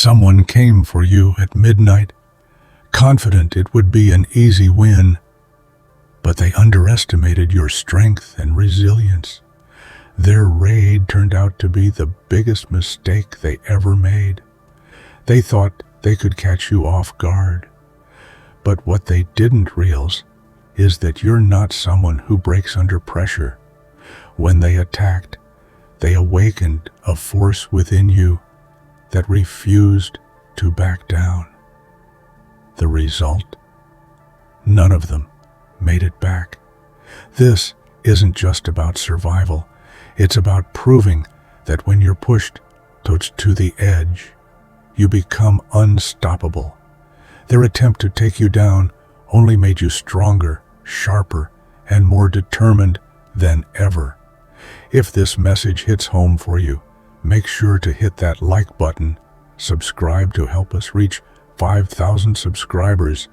Someone came for you at midnight, confident it would be an easy win, but they underestimated your strength and resilience. Their raid turned out to be the biggest mistake they ever made. They thought they could catch you off guard, but what they didn't realize is that you're not someone who breaks under pressure. When they attacked, they awakened a force within you that refused to back down. The result? None of them made it back. This isn't just about survival. It's about proving that when you're pushed to the edge, you become unstoppable. Their attempt to take you down only made you stronger, sharper, and more determined than ever. If this message hits home for you, make sure to hit that like button, subscribe to help us reach 5,000 subscribers,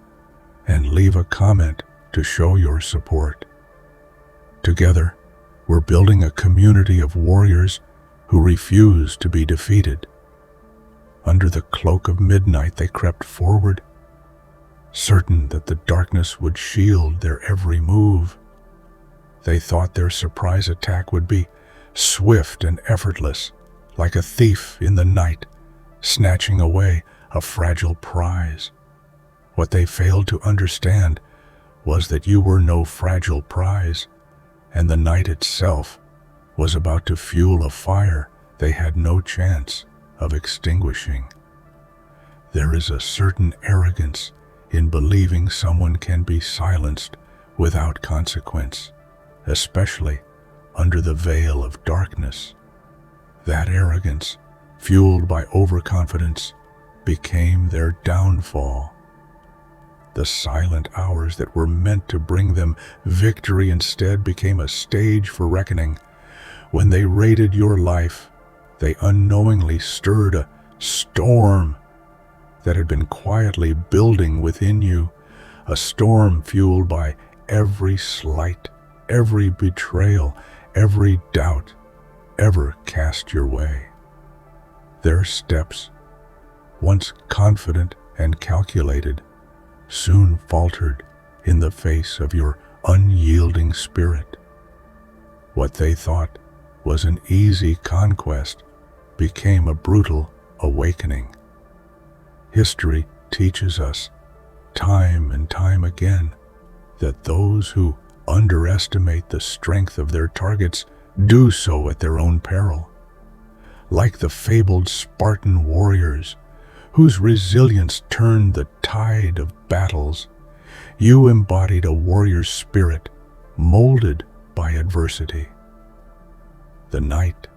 and leave a comment to show your support. Together, we're building a community of warriors who refuse to be defeated. Under the cloak of midnight, they crept forward, certain that the darkness would shield their every move. They thought their surprise attack would be swift and effortless, like a thief in the night, snatching away a fragile prize. What they failed to understand was that you were no fragile prize, and the night itself was about to fuel a fire they had no chance of extinguishing. There is a certain arrogance in believing someone can be silenced without consequence, especially under the veil of darkness. That arrogance, fueled by overconfidence, became their downfall. The silent hours that were meant to bring them victory instead became a stage for reckoning. When they raided your life, they unknowingly stirred a storm that had been quietly building within you, a storm fueled by every slight, every betrayal, every doubt ever cast your way. Their steps, once confident and calculated, soon faltered in the face of your unyielding spirit. What they thought was an easy conquest became a brutal awakening. History teaches us, time and time again, that those who underestimate the strength of their targets do so at their own peril. Like the fabled Spartan warriors, whose resilience turned the tide of battles, you embodied a warrior's spirit molded by adversity. The night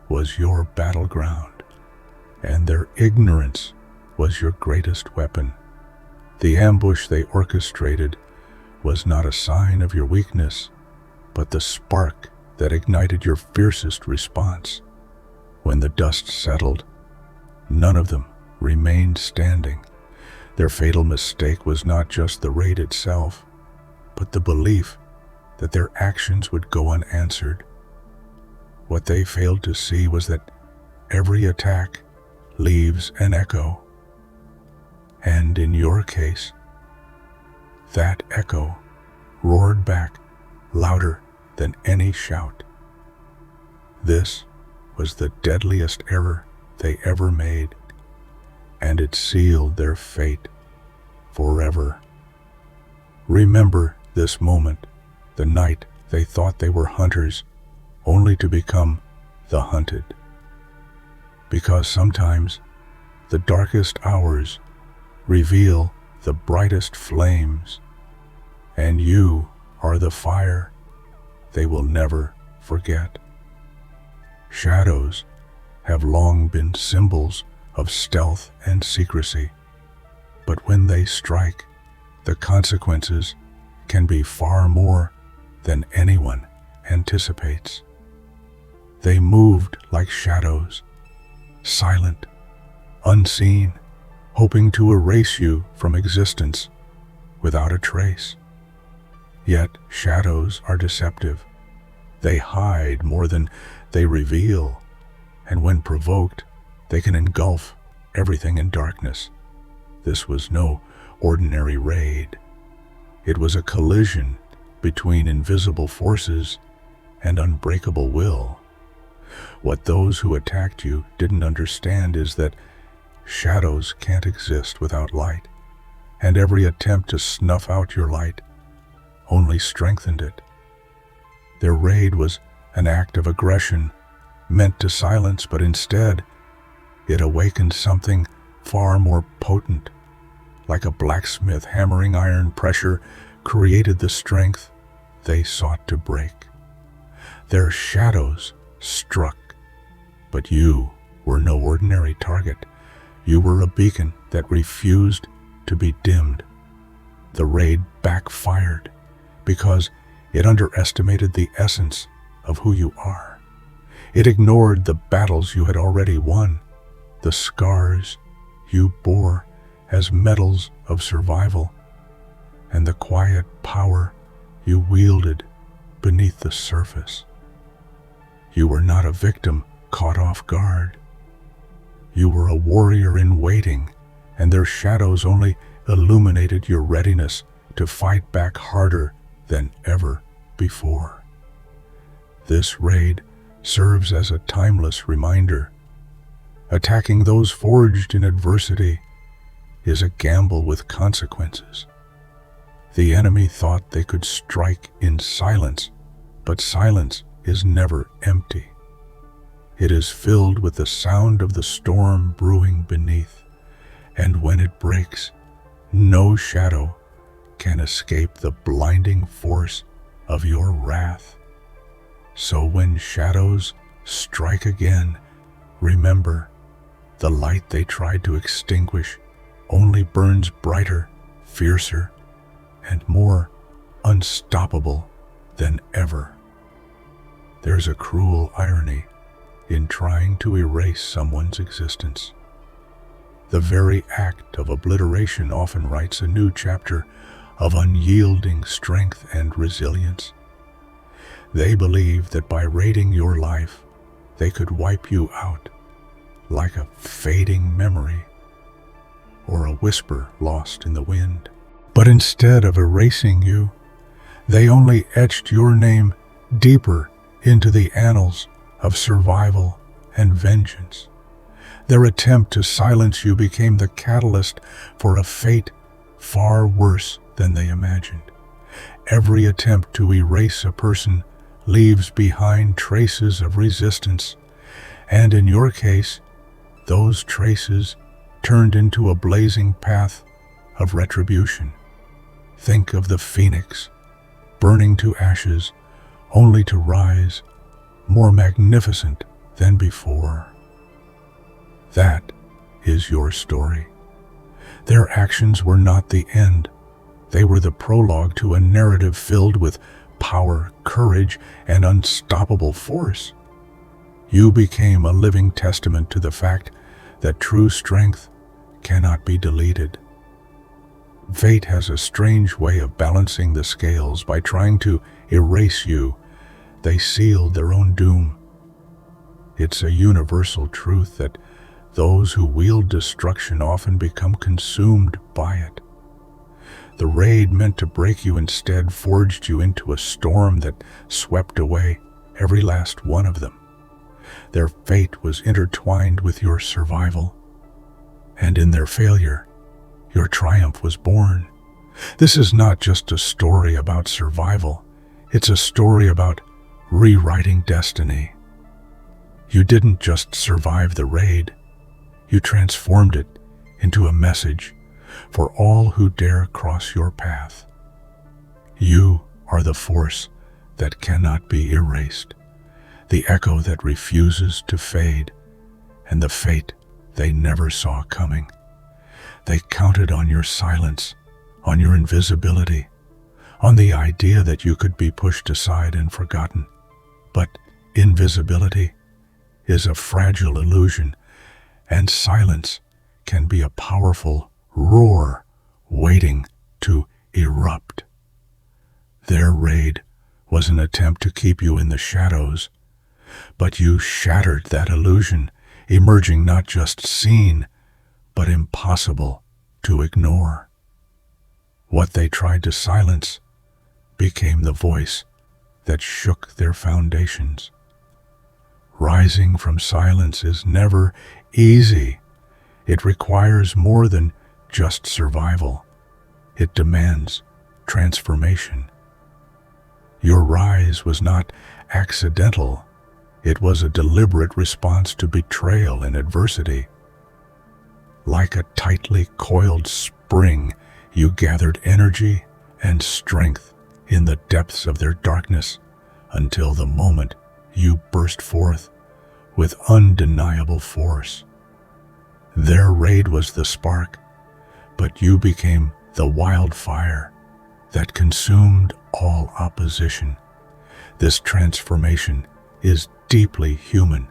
was your battleground, and their ignorance was your greatest weapon. The ambush they orchestrated was not a sign of your weakness, but the spark that ignited your fiercest response. When the dust settled, none of them remained standing. Their fatal mistake was not just the raid itself, but the belief that their actions would go unanswered. What they failed to see was that every attack leaves an echo. And in your case, that echo roared back louder than any shout. This was the deadliest error they ever made, and it sealed their fate forever. Remember this moment, the night they thought they were hunters, only to become the hunted. Because sometimes the darkest hours reveal the brightest flames, and you are the fire they will never forget. Shadows have long been symbols of stealth and secrecy, but when they strike, the consequences can be far more than anyone anticipates. They moved like shadows, silent, unseen, hoping to erase you from existence without a trace. Yet shadows are deceptive. They hide more than they reveal, and when provoked, they can engulf everything in darkness. This was no ordinary raid. It was a collision between invisible forces and unbreakable will. What those who attacked you didn't understand is that shadows can't exist without light, and every attempt to snuff out your light only strengthened it. Their raid was an act of aggression meant to silence, but instead it awakened something far more potent. Like a blacksmith hammering iron, pressure created the strength they sought to break. Their shadows struck, but you were no ordinary target. You were a beacon that refused to be dimmed. The raid backfired because it underestimated the essence of who you are. It ignored the battles you had already won, the scars you bore as medals of survival, and the quiet power you wielded beneath the surface. You were not a victim caught off guard. You were a warrior in waiting, and their shadows only illuminated your readiness to fight back harder than ever before. This raid serves as a timeless reminder. Attacking those forged in adversity is a gamble with consequences. The enemy thought they could strike in silence, but silence is never empty. It is filled with the sound of the storm brewing beneath, and when it breaks, no shadow can escape the blinding force of your wrath. So when shadows strike again, remember, the light they tried to extinguish only burns brighter, fiercer, and more unstoppable than ever. There's a cruel irony in trying to erase someone's existence. The very act of obliteration often writes a new chapter of unyielding strength and resilience. They believe that by raiding your life, they could wipe you out like a fading memory or a whisper lost in the wind. But instead of erasing you, they only etched your name deeper into the annals of survival and vengeance. Their attempt to silence you became the catalyst for a fate far worse than they imagined. Every attempt to erase a person leaves behind traces of resistance, and in your case, those traces turned into a blazing path of retribution. Think of the phoenix, burning to ashes, only to rise more magnificent than before. That is your story. Their actions were not the end. They were the prologue to a narrative filled with power, courage, and unstoppable force. You became a living testament to the fact that true strength cannot be deleted. Fate has a strange way of balancing the scales. By trying to erase you, they sealed their own doom. It's a universal truth that those who wield destruction often become consumed by it. The raid meant to break you instead forged you into a storm that swept away every last one of them. Their fate was intertwined with your survival, and in their failure, your triumph was born. This is not just a story about survival. It's a story about rewriting destiny. You didn't just survive the raid. You transformed it into a message for all who dare cross your path. You are the force that cannot be erased, the echo that refuses to fade, and the fate they never saw coming. They counted on your silence, on your invisibility, on the idea that you could be pushed aside and forgotten. But invisibility is a fragile illusion, and silence can be a powerful roar waiting to erupt. Their raid was an attempt to keep you in the shadows, but you shattered that illusion, emerging not just seen, but impossible to ignore. What they tried to silence became the voice that shook their foundations. Rising from silence is never easy. It requires more than just survival. It demands transformation. Your rise was not accidental. It was a deliberate response to betrayal and adversity. Like a tightly coiled spring, you gathered energy and strength in the depths of their darkness until the moment you burst forth with undeniable force. Their raid was the spark, but you became the wildfire that consumed all opposition. This transformation is deeply human.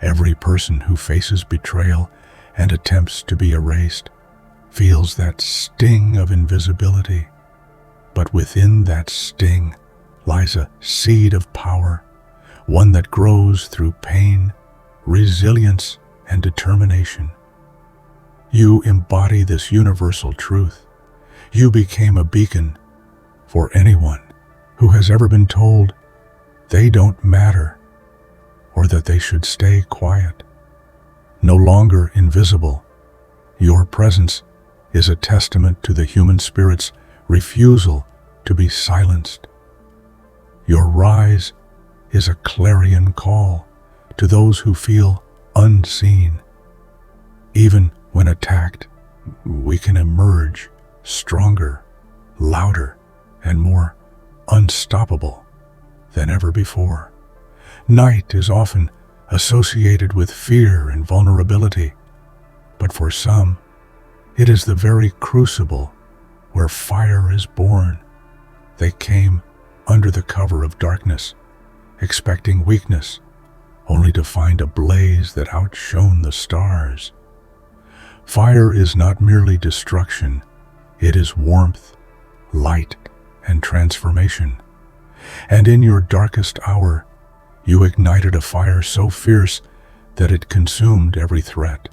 Every person who faces betrayal and attempts to be erased feels that sting of invisibility. But within that sting lies a seed of power, one that grows through pain, resilience, and determination. You embody this universal truth. You became a beacon for anyone who has ever been told they don't matter or that they should stay quiet. No longer invisible, your presence is a testament to the human spirit's refusal to be silenced. Your rise is a clarion call to those who feel unseen. Even when attacked, we can emerge stronger, louder, and more unstoppable than ever before. Night is often associated with fear and vulnerability, but for some, it is the very crucible where fire is born. They came under the cover of darkness, expecting weakness, only to find a blaze that outshone the stars. Fire is not merely destruction, it is warmth, light, and transformation. And in your darkest hour, you ignited a fire so fierce that it consumed every threat.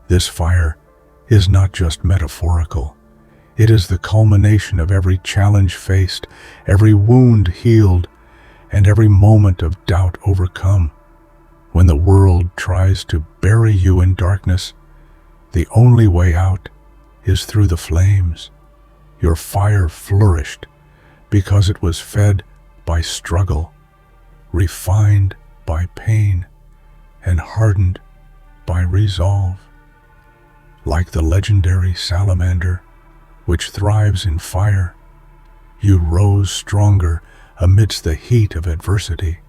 This fire is not just metaphorical. It is the culmination of every challenge faced, every wound healed, and every moment of doubt overcome. When the world tries to bury you in darkness, the only way out is through the flames. Your fire flourished because it was fed by struggle, refined by pain, and hardened by resolve. Like the legendary salamander, which thrives in fire, you rose stronger amidst the heat of adversity.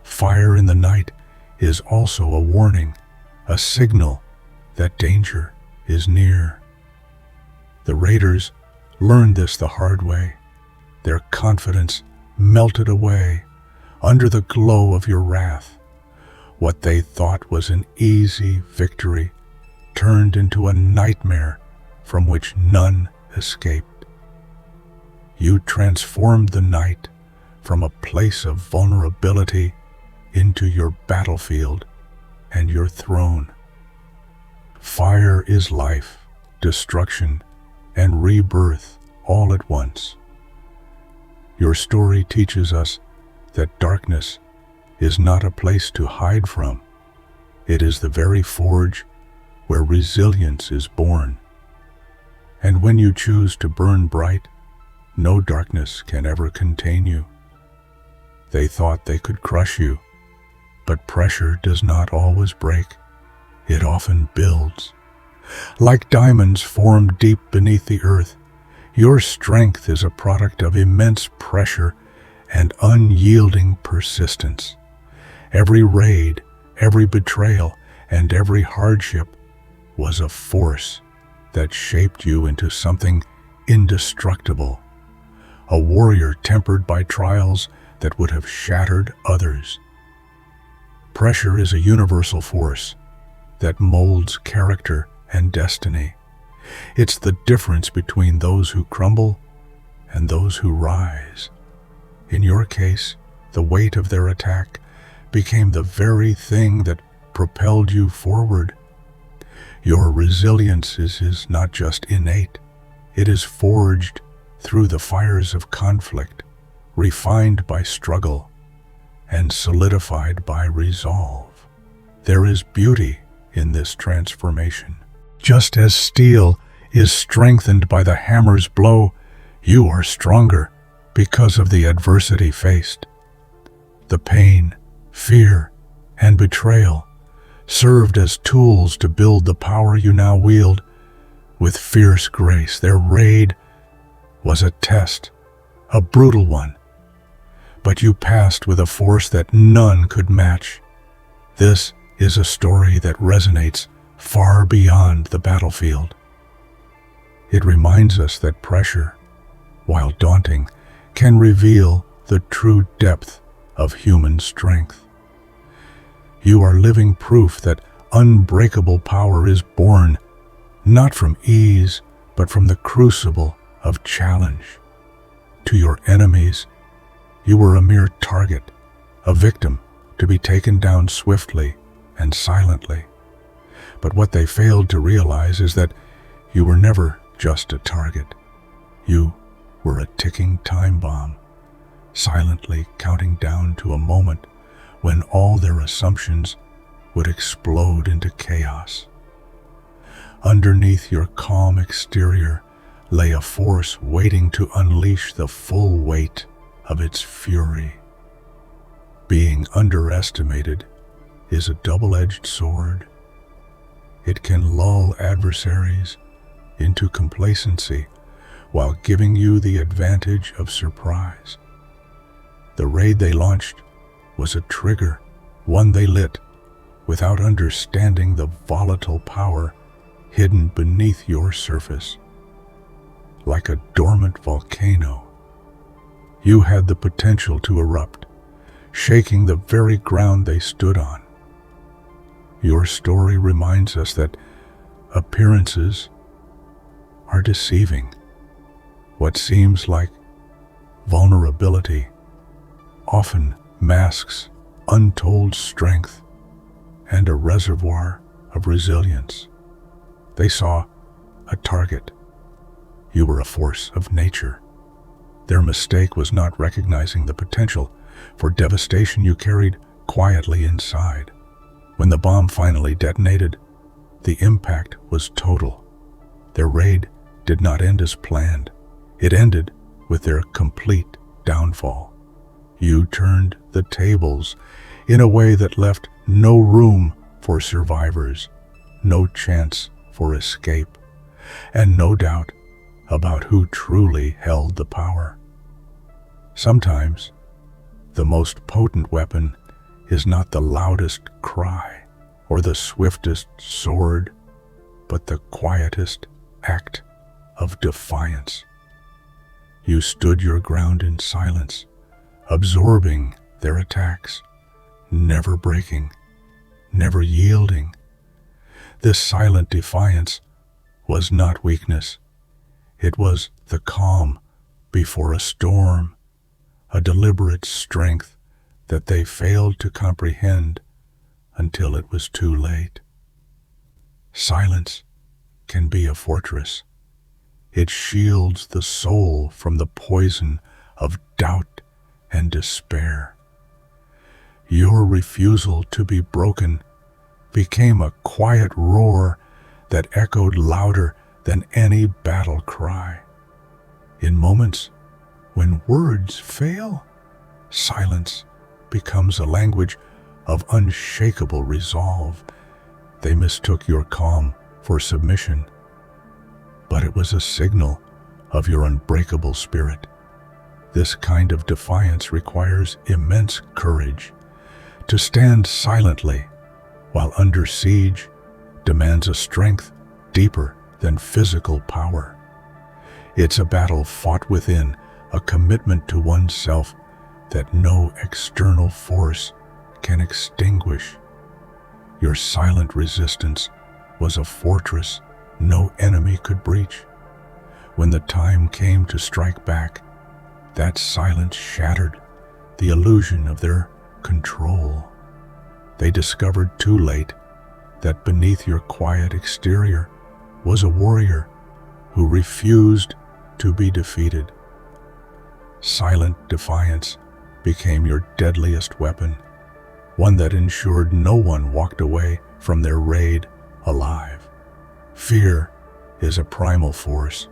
Fire in the night is also a warning, a signal that danger is near. The raiders learned this the hard way. Their confidence melted away under the glow of your wrath. What they thought was an easy victory turned into a nightmare from which none escaped. You transformed the night from a place of vulnerability into your battlefield and your throne. Fire is life, destruction, and rebirth all at once. Your story teaches us that darkness is not a place to hide from. It is the very forge where resilience is born. And when you choose to burn bright, no darkness can ever contain you. They thought they could crush you, but pressure does not always break. It often builds. Like diamonds formed deep beneath the earth, your strength is a product of immense pressure and unyielding persistence. Every raid, every betrayal, and every hardship was a force that shaped you into something indestructible, a warrior tempered by trials that would have shattered others. Pressure is a universal force that molds character and destiny. It's the difference between those who crumble and those who rise. In your case, the weight of their attack became the very thing that propelled you forward. Your resilience is not just innate, it is forged through the fires of conflict, refined by struggle, and solidified by resolve. There is beauty in this transformation. Just as steel is strengthened by the hammer's blow, you are stronger because of the adversity faced. The pain, fear, and betrayal served as tools to build the power you now wield. With fierce grace, their raid was a test, a brutal one, but you passed with a force that none could match. This is a story that resonates far beyond the battlefield. It reminds us that pressure, while daunting, can reveal the true depth of human strength. You are living proof that unbreakable power is born not from ease, but from the crucible of challenge. To your enemies, you were a mere target, a victim to be taken down swiftly and silently. But what they failed to realize is that you were never just a target. You were a ticking time bomb, silently counting down to a moment when all their assumptions would explode into chaos. Underneath your calm exterior lay a force waiting to unleash the full weight of its fury. Being underestimated is a double-edged sword. It can lull adversaries into complacency while giving you the advantage of surprise. The raid they launched was a trigger, one they lit without understanding the volatile power hidden beneath your surface. Like a dormant volcano, you had the potential to erupt, shaking the very ground they stood on. Your story reminds us that appearances are deceiving. What seems like vulnerability often masks untold strength and a reservoir of resilience. They saw a target. You were a force of nature. Their mistake was not recognizing the potential for devastation you carried quietly inside. When the bomb finally detonated, the impact was total. Their raid did not end as planned. It ended with their complete downfall. You turned the tables in a way that left no room for survivors, no chance for escape, and no doubt about who truly held the power. Sometimes, the most potent weapon is not the loudest cry or the swiftest sword, but the quietest act of defiance. You stood your ground in silence, absorbing their attacks, never breaking, never yielding. This silent defiance was not weakness. It was the calm before a storm, a deliberate strength that they failed to comprehend until it was too late. Silence can be a fortress. It shields the soul from the poison of doubt and despair. Your refusal to be broken became a quiet roar that echoed louder than any battle cry. In moments when words fail, silence becomes a language of unshakable resolve. They mistook your calm for submission, but it was a signal of your unbreakable spirit. This kind of defiance requires immense courage. To stand silently while under siege demands a strength deeper than physical power. It's a battle fought within, a commitment to oneself that no external force can extinguish. Your silent resistance was a fortress no enemy could breach. When the time came to strike back, that silence shattered the illusion of their control. They discovered too late that beneath your quiet exterior was a warrior who refused to be defeated. Silent defiance became your deadliest weapon, one that ensured no one walked away from their raid alive. Fear is a primal force,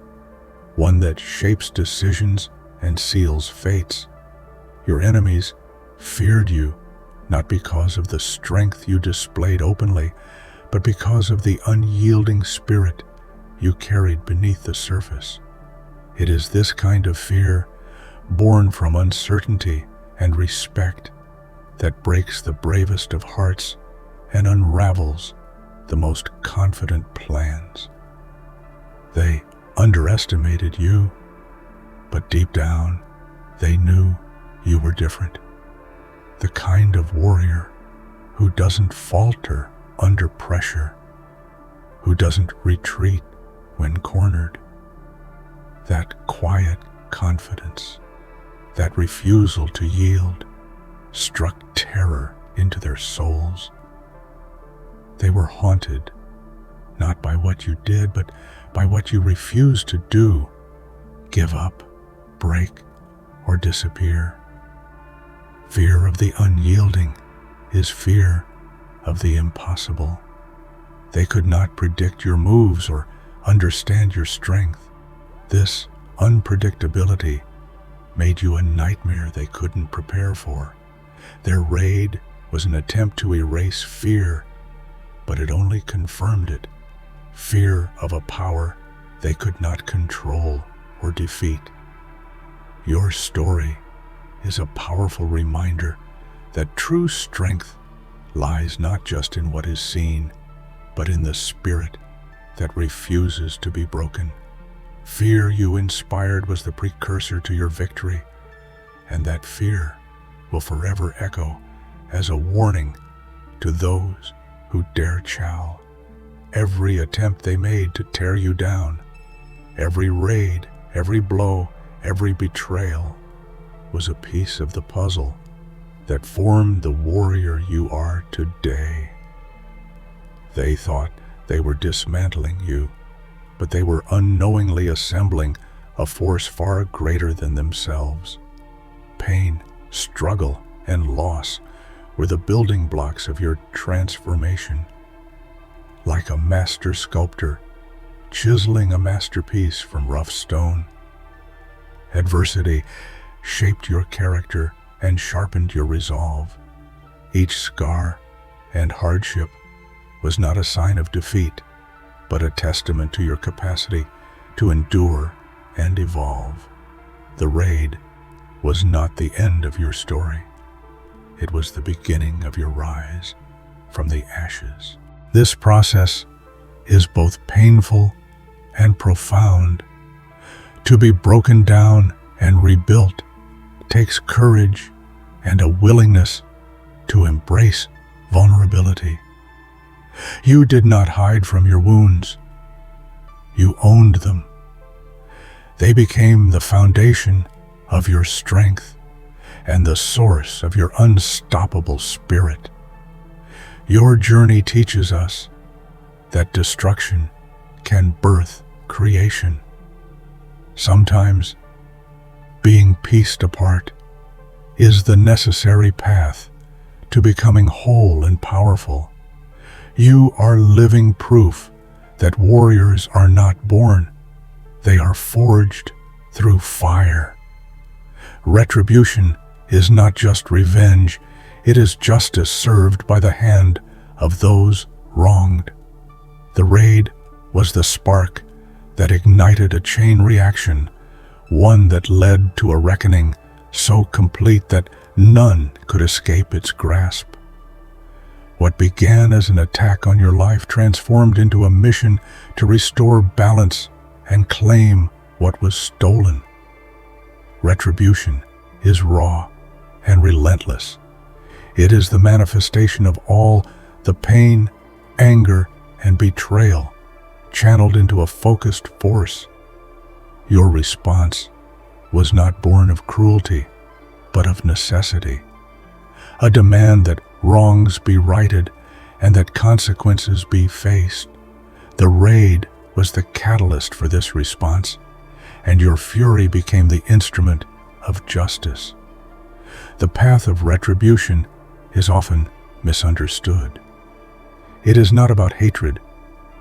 one that shapes decisions and seals fates. Your enemies feared you not because of the strength you displayed openly, but because of the unyielding spirit you carried beneath the surface. It is this kind of fear, born from uncertainty and respect, that breaks the bravest of hearts and unravels the most confident plans. They underestimated you, but deep down, they knew you were different. The kind of warrior who doesn't falter under pressure, who doesn't retreat when cornered. That quiet confidence, that refusal to yield, struck terror into their souls. They were haunted, not by what you did, but by what you refused to do, give up, break, or disappear. Fear of the unyielding is fear of the impossible. They could not predict your moves or understand your strength. This unpredictability made you a nightmare they couldn't prepare for. Their raid was an attempt to erase fear, but it only confirmed it. Fear of a power they could not control or defeat. Your story is a powerful reminder that true strength lies not just in what is seen, but in the spirit that refuses to be broken. Fear you inspired was the precursor to your victory, and that fear will forever echo as a warning to those who dare chow. Every attempt they made to tear you down, every raid, every blow, every betrayal was a piece of the puzzle that formed the warrior you are today. They thought they were dismantling you, but they were unknowingly assembling a force far greater than themselves. Pain, struggle, and loss were the building blocks of your transformation. Like a master sculptor chiseling a masterpiece from rough stone, adversity shaped your character and sharpened your resolve. Each scar and hardship was not a sign of defeat, but a testament to your capacity to endure and evolve. The raid was not the end of your story. It was the beginning of your rise from the ashes. This process is both painful and profound. To be broken down and rebuilt takes courage and a willingness to embrace vulnerability. You did not hide from your wounds. You owned them. They became the foundation of your strength and the source of your unstoppable spirit. Your journey teaches us that destruction can birth creation. Sometimes being pieced apart is the necessary path to becoming whole and powerful. You are living proof that warriors are not born. They are forged through fire. Retribution is not just revenge, it is justice served by the hand of those wronged. The raid was the spark that ignited a chain reaction, one that led to a reckoning so complete that none could escape its grasp. What began as an attack on your life transformed into a mission to restore balance and claim what was stolen. Retribution is raw and relentless. It is the manifestation of all the pain, anger, and betrayal channeled into a focused force. Your response was not born of cruelty, but of necessity, a demand that wrongs be righted and that consequences be faced. The raid was the catalyst for this response, and your fury became the instrument of justice. The path of retribution is often misunderstood. It is not about hatred,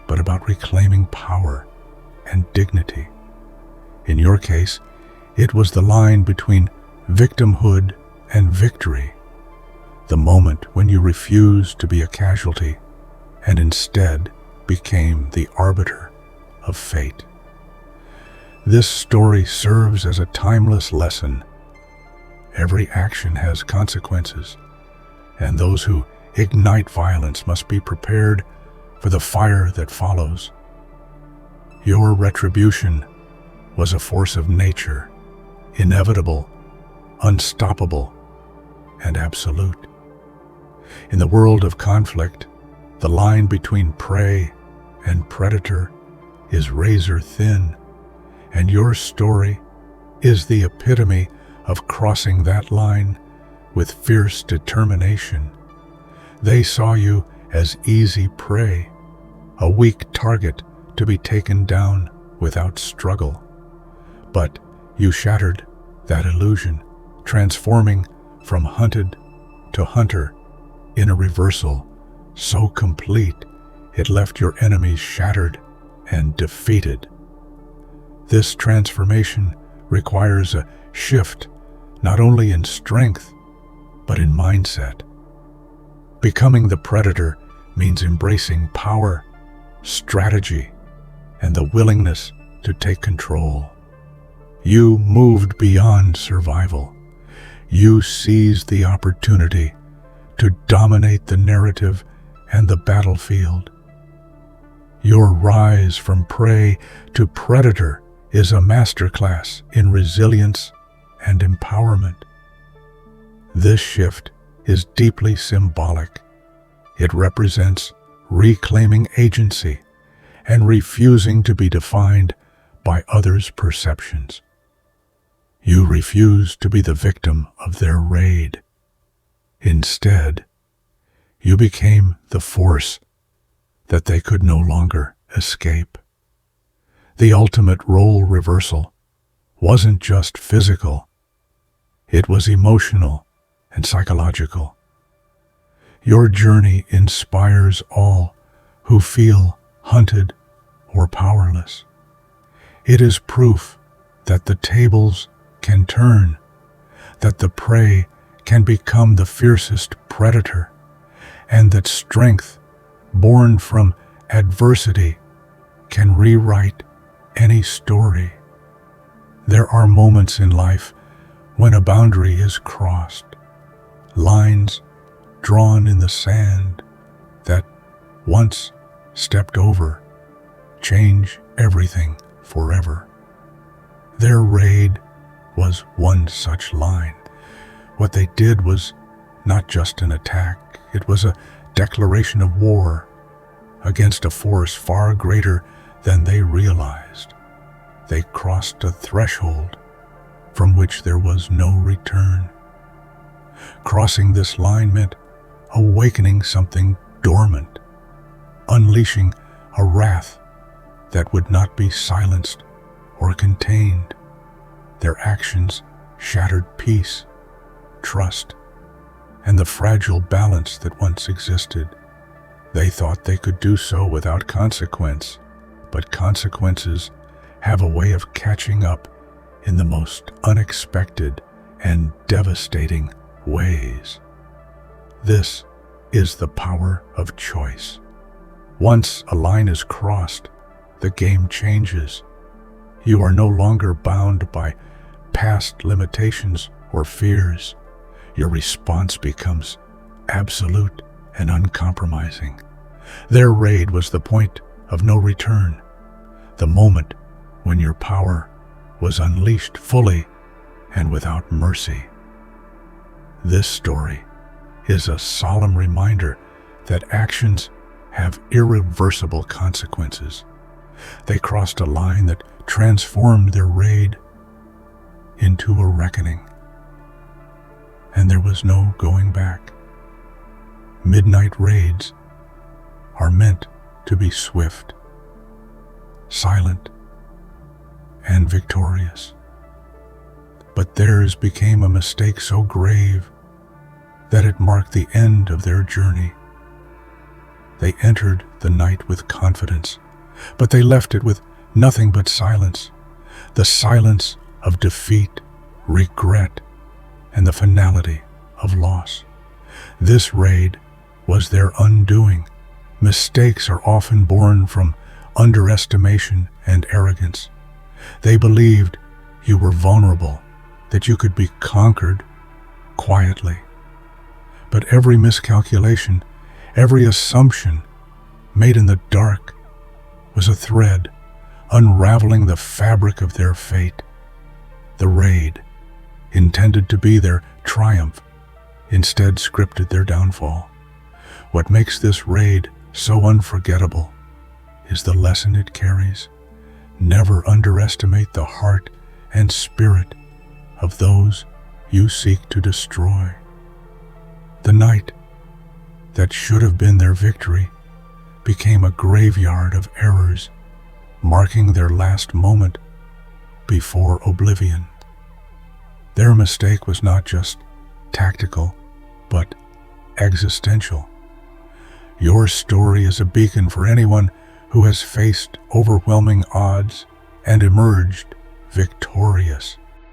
but about reclaiming power and dignity. In your case, it was the line between victimhood and victory, the moment when you refused to be a casualty and instead became the arbiter of fate. This story serves as a timeless lesson. Every action has consequences, and those who ignite violence must be prepared for the fire that follows. Your retribution was a force of nature, inevitable, unstoppable, and absolute. In the world of conflict, the line between prey and predator is razor thin, and your story is the epitome of crossing that line with fierce determination. They saw you as easy prey, a weak target to be taken down without struggle. But you shattered that illusion, transforming from hunted to hunter in a reversal so complete it left your enemies shattered and defeated. This transformation requires a shift not only in strength, but in mindset. Becoming the predator means embracing power, strategy, and the willingness to take control. You moved beyond survival. You seized the opportunity to dominate the narrative and the battlefield. Your rise from prey to predator is a masterclass in resilience and empowerment. This shift is deeply symbolic. It represents reclaiming agency and refusing to be defined by others' perceptions. You refuse to be the victim of their raid. Instead, you became the force that they could no longer escape. The ultimate role reversal wasn't just physical, it was emotional and psychological. Your journey inspires all who feel hunted or powerless. It is proof that the tables can turn, that the prey can become the fiercest predator, and that strength born from adversity can rewrite any story. There are moments in life when a boundary is crossed, lines drawn in the sand that, once stepped over, change everything forever. Their raid was one such line. What they did was not just an attack, it was a declaration of war against a force far greater than they realized. They crossed a threshold from which there was no return. Crossing this line meant awakening something dormant, unleashing a wrath that would not be silenced or contained. Their actions shattered peace, trust, and the fragile balance that once existed. They thought they could do so without consequence, but consequences have a way of catching up in the most unexpected and devastating ways. This is the power of choice. Once a line is crossed, the game changes. You are no longer bound by past limitations or fears. Your response becomes absolute and uncompromising. Their raid was the point of no return, the moment when your power was unleashed fully and without mercy. This story is a solemn reminder that actions have irreversible consequences. They crossed a line that transformed their raid into a reckoning, and there was no going back. Midnight raids are meant to be swift, silent, and victorious. But theirs became a mistake so grave that it marked the end of their journey. They entered the night with confidence, but they left it with nothing but silence, the silence of defeat, regret, and the finality of loss. This raid was their undoing. Mistakes are often born from underestimation and arrogance. They believed you were vulnerable, that you could be conquered quietly. But every miscalculation, every assumption made in the dark was a thread unraveling the fabric of their fate. The raid, intended to be their triumph, instead scripted their downfall. What makes this raid so unforgettable is the lesson it carries. Never underestimate the heart and spirit of those you seek to destroy. The night that should have been their victory became a graveyard of errors, marking their last moment before oblivion. Their mistake was not just tactical, but existential. Your story is a beacon for anyone who has faced overwhelming odds and emerged victorious.